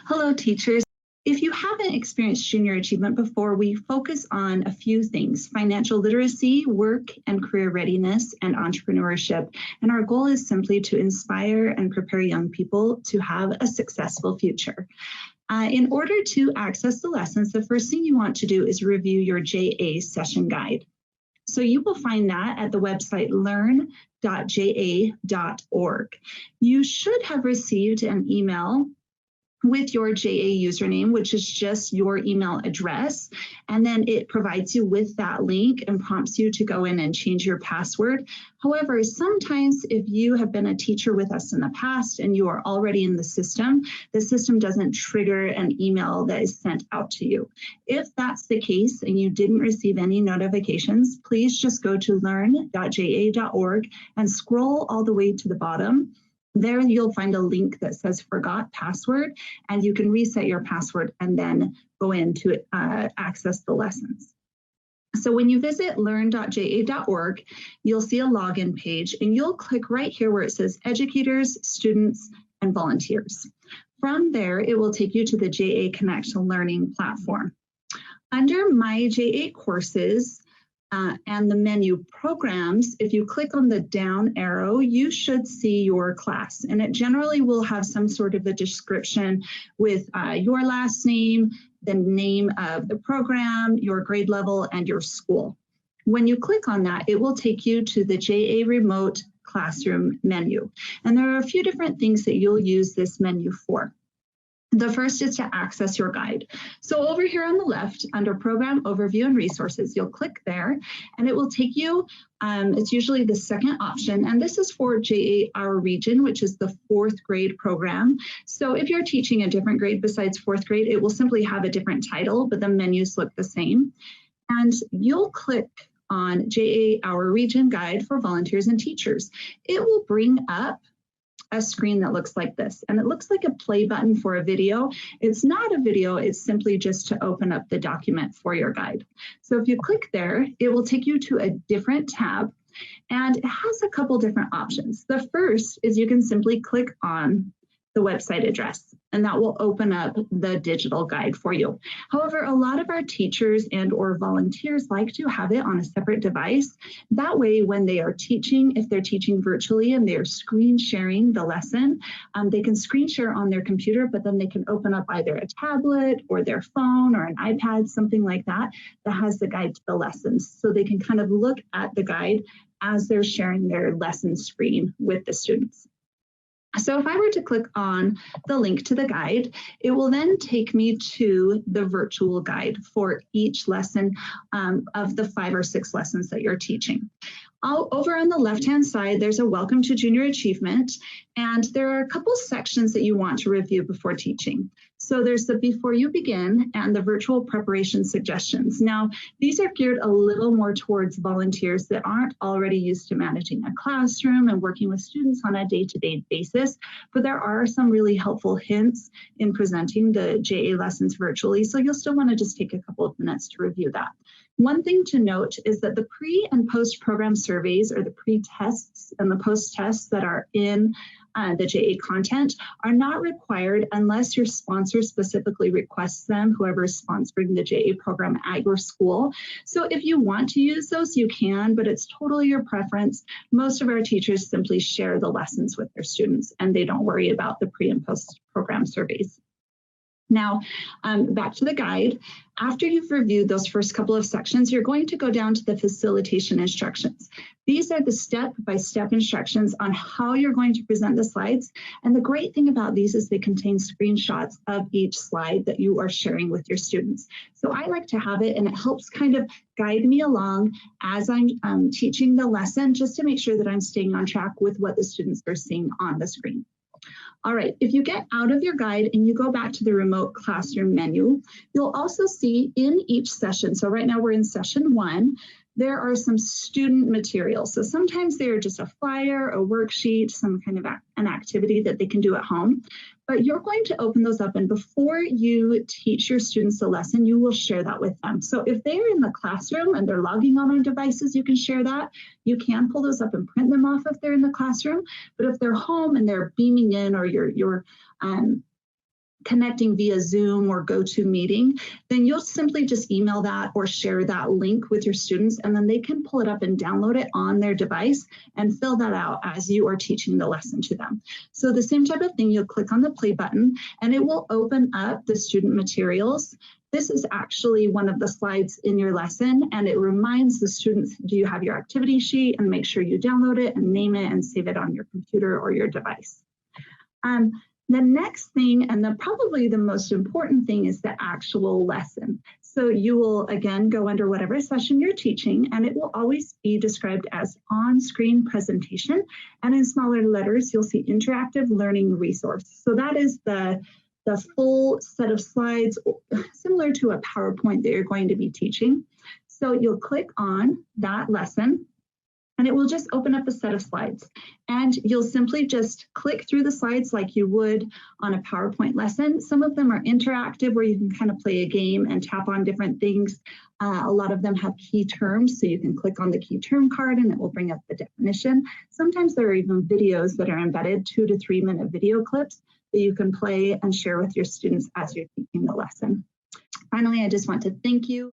Hello, teachers. If you haven't experienced junior achievement before, we focus on a few things: financial literacy, work and career readiness, and entrepreneurship. And our goal is simply to inspire and prepare young people to have a successful future. In order to access the lessons, the first thing you want to do is review your JA session guide. So you will find that at the website learn.ja.org. You should have received an email with your JA username, which is just your email address. And then it provides you with that link and prompts you to go in and change your password. However, sometimes if you have been a teacher with us in the past and you are already in the system doesn't trigger an email that is sent out to you. If that's the case and you didn't receive any notifications, please just go to learn.ja.org and scroll all the way to the bottom. There you'll find a link that says forgot password, and you can reset your password and then go in to access the lessons. So when you visit learn.ja.org, you'll see a login page, and you'll click right here where it says educators, students, and volunteers. From there, it will take you to the JA Connect Learning platform. Under My JA Courses, and the menu programs, if you click on the down arrow, you should see your class, and it generally will have some sort of a description with your last name, the name of the program, your grade level, and your school. When you click on that, it will take you to the JA Remote Classroom menu, and there are a few different things that you'll use this menu for. The first is to access your guide. So over here on the left, under Program Overview and Resources, you'll click there, and it will take you, it's usually the second option, and this is for JA Our Region, which is the 4th grade program. So if you're teaching a different grade besides 4th grade, it will simply have a different title, but the menus look the same. And you'll click on JA Our Region Guide for Volunteers and Teachers. It will bring up a screen that looks like this, and it looks like a play button for a video. It's not a video, it's simply just to open up the document for your guide. So if you click there, it will take you to a different tab, and it has a couple different options. The first is you can simply click on the website address, and that will open up the digital guide for you. However, a lot of our teachers and or volunteers like to have it on a separate device. That way, when they are teaching, if they're teaching virtually and they're screen sharing the lesson, they can screen share on their computer, but then they can open up either a tablet or their phone or an iPad, something like that, that has the guide to the lessons. So they can kind of look at the guide as they're sharing their lesson screen with the students. So if I were to click on the link to the guide, it will then take me to the virtual guide for each lesson of the 5 or 6 lessons that you're teaching. Over on the left-hand side, there's a Welcome to Junior Achievement, and there are a couple sections that you want to review before teaching. So there's the Before You Begin and the Virtual Preparation Suggestions. Now, these are geared a little more towards volunteers that aren't already used to managing a classroom and working with students on a day-to-day basis, but there are some really helpful hints in presenting the JA lessons virtually, so you'll still want to just take a couple of minutes to review that. One thing to note is that the pre and post program surveys, or the pre-tests and the post-tests that are in the JA content, are not required unless your sponsor specifically requests them, whoever is sponsoring the JA program at your school. So if you want to use those, you can, but it's totally your preference. Most of our teachers simply share the lessons with their students, and they don't worry about the pre and post program surveys. Now, back to the guide. After you've reviewed those first couple of sections, you're going to go down to the facilitation instructions. These are the step-by-step instructions on how you're going to present the slides. And the great thing about these is they contain screenshots of each slide that you are sharing with your students. So I like to have it, and it helps kind of guide me along as I'm teaching the lesson, just to make sure that I'm staying on track with what the students are seeing on the screen. All right, if you get out of your guide and you go back to the remote classroom menu, you'll also see in each session, so right now we're in session 1, there are some student materials. So sometimes they're just a flyer, a worksheet, some kind of an activity that they can do at home. But you're going to open those up, and before you teach your students a lesson, you will share that with them. So if they're in the classroom and they're logging on devices, you can share that. You can pull those up and print them off if they're in the classroom. But if they're home and they're beaming in, or you're connecting via Zoom or GoToMeeting, then you'll simply just email that or share that link with your students, and then they can pull it up and download it on their device and fill that out as you are teaching the lesson to them. So the same type of thing, you'll click on the play button and it will open up the student materials. This is actually one of the slides in your lesson, and it reminds the students, do you have your activity sheet, and make sure you download it and name it and save it on your computer or your device. The next thing, and probably the most important thing, is the actual lesson. So you will, again, go under whatever session you're teaching, and it will always be described as on-screen presentation. And in smaller letters, you'll see interactive learning resource. So that is the full set of slides, similar to a PowerPoint that you're going to be teaching. So you'll click on that lesson, and it will just open up a set of slides. And you'll simply just click through the slides like you would on a PowerPoint lesson. Some of them are interactive where you can kind of play a game and tap on different things. A lot of them have key terms, so you can click on the key term card and it will bring up the definition. Sometimes there are even videos that are embedded, 2 to 3 minute video clips that you can play and share with your students as you're teaching the lesson. Finally, I just want to thank you.